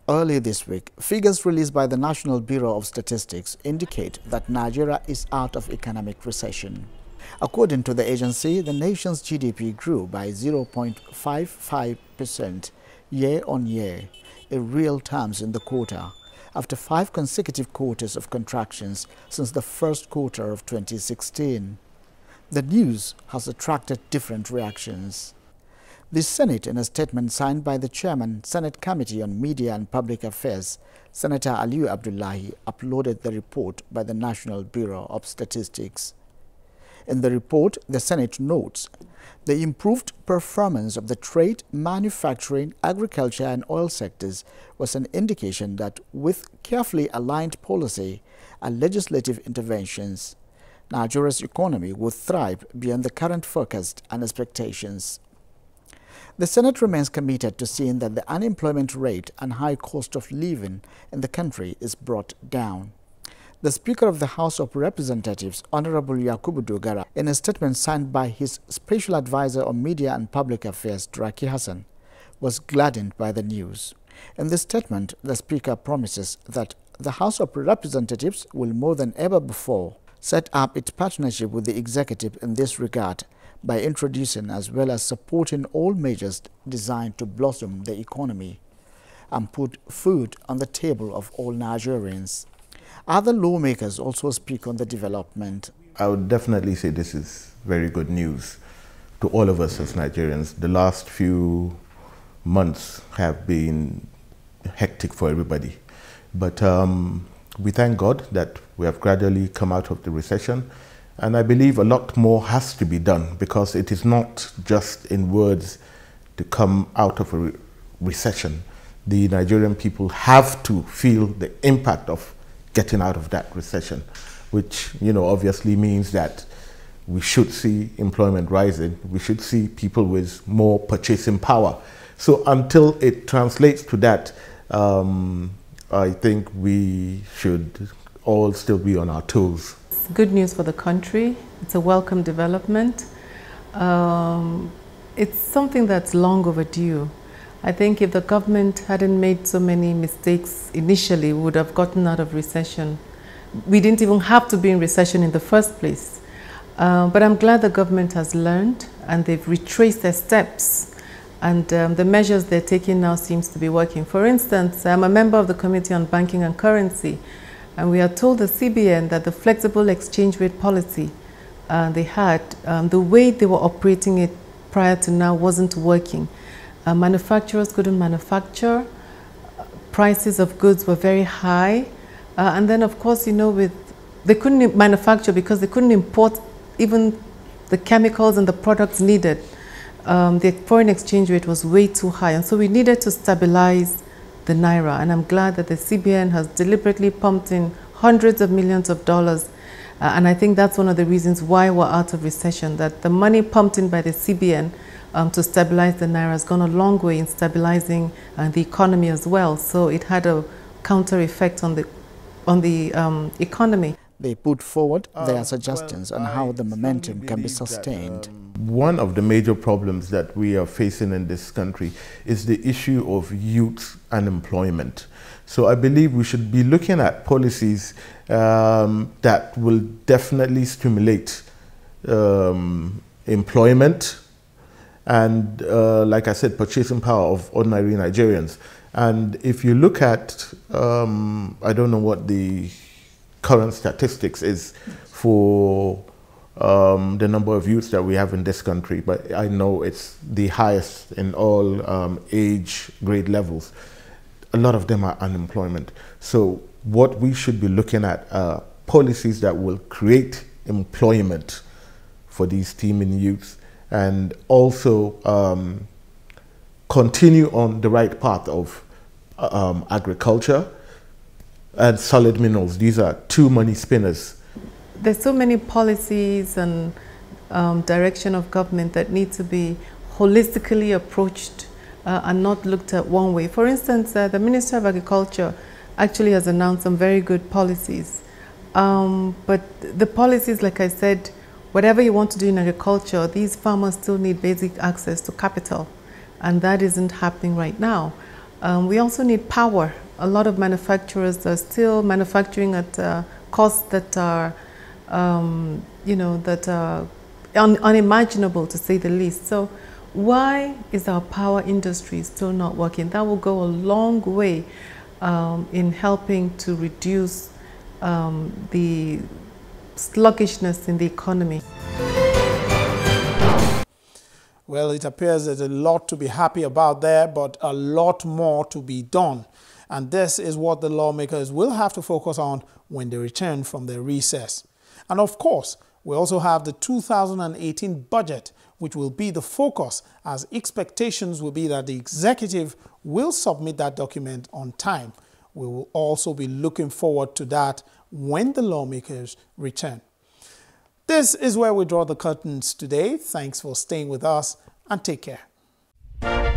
Early this week, figures released by the National Bureau of Statistics indicate that Nigeria is out of economic recession. According to the agency, the nation's GDP grew by 0.55% year-on-year in real terms in the quarter, after 5 consecutive quarters of contractions since the first quarter of 2016. The news has attracted different reactions. The Senate, in a statement signed by the Chairman, Senate Committee on Media and Public Affairs, Senator Aliyu Abdullahi, uploaded the report by the National Bureau of Statistics. In the report, the Senate notes the improved performance of the trade, manufacturing, agriculture and oil sectors was an indication that with carefully aligned policy and legislative interventions, Nigeria's economy would thrive beyond the current forecast and expectations. The Senate remains committed to seeing that the unemployment rate and high cost of living in the country is brought down. The Speaker of the House of Representatives, Honorable Yakubu Dogara, in a statement signed by his Special Advisor on Media and Public Affairs, Turaki Hassan, was gladdened by the news. In the statement, the Speaker promises that the House of Representatives will more than ever before set up its partnership with the Executive in this regard by introducing as well as supporting all measures designed to blossom the economy and put food on the table of all Nigerians. Other lawmakers also speak on the development. I would definitely say this is very good news to all of us as Nigerians. The last few months have been hectic for everybody. But we thank God that we have gradually come out of the recession. And I believe a lot more has to be done because it is not just in words to come out of a recession. The Nigerian people have to feel the impact of getting out of that recession, which, obviously means that we should see employment rising. We should see people with more purchasing power. So until it translates to that, I think we should all still be on our toes. It's good news for the country. It's a welcome development. It's something that's long overdue. I think if the government hadn't made so many mistakes initially, we would have gotten out of recession. We didn't even have to be in recession in the first place. But I'm glad the government has learned and they've retraced their steps. And the measures they're taking now seems to be working. For instance, I'm a member of the Committee on Banking and Currency, and we are told the CBN that the flexible exchange rate policy they had, the way they were operating it prior to now wasn't working. Manufacturers couldn't manufacture, prices of goods were very high, and then of course, they couldn't manufacture because they couldn't import even the chemicals and the products needed. The foreign exchange rate was way too high, and so we needed to stabilize the Naira, and I'm glad that the CBN has deliberately pumped in hundreds of millions of dollars, and I think that's one of the reasons why we're out of recession, that the money pumped in by the CBN to stabilize the Naira has gone a long way in stabilizing the economy as well, so it had a counter effect on the economy. They put forward their suggestions on how the momentum can be sustained. One of the major problems that we are facing in this country is the issue of youth unemployment. So I believe we should be looking at policies that will definitely stimulate employment and, like I said, purchasing power of ordinary Nigerians. And if you look at, I don't know what the current statistics is for the number of youths that we have in this country, but I know it's the highest in all age grade levels. A lot of them are unemployment. So what we should be looking at are policies that will create employment for these teeming youths and also continue on the right path of agriculture and solid minerals. These are two money spinners. There's so many policies and direction of government that need to be holistically approached and not looked at one way. For instance, the Minister of Agriculture actually has announced some very good policies. But the policies, like I said, whatever you want to do in agriculture, these farmers still need basic access to capital. And that isn't happening right now. We also need power. A lot of manufacturers are still manufacturing at costs that are, that are unimaginable, to say the least. So why is our power industry still not working? That will go a long way in helping to reduce the sluggishness in the economy. Well, it appears there's a lot to be happy about there, but a lot more to be done. And this is what the lawmakers will have to focus on when they return from their recess. And of course, we also have the 2018 budget, which will be the focus, as expectations will be that the executive will submit that document on time. We will also be looking forward to that when the lawmakers return. This is where we draw the curtains today. Thanks for staying with us and take care.